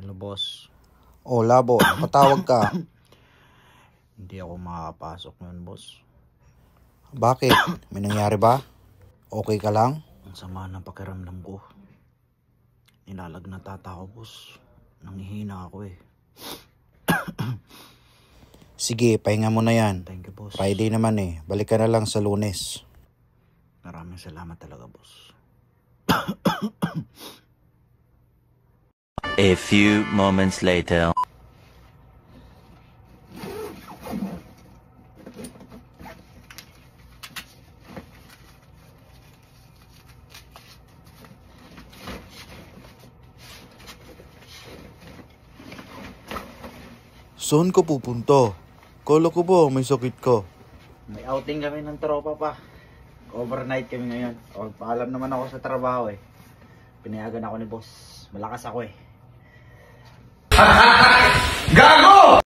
Hello, boss. O, Labo, patawag ka. Hindi ako makakapasok ngayon, boss. Bakit? May nangyari ba? Okay ka lang? Ang sama ng pakiramdam ko. Nilalagnat ata ako, boss. Nanghihina ako eh. Sige, pahinga mo na yan. Thank you, boss. Friday naman eh. Balik ka na lang sa Lunes. Maraming salamat talaga, boss. A few moments later. Saan ka pupunta? Kala ko ba may sakit ka? May outing kami ng tropa pa. Overnight kami ngayon. O, paalam naman ako sa trabaho eh. Pinayagan ako ni boss. Malakas ako eh.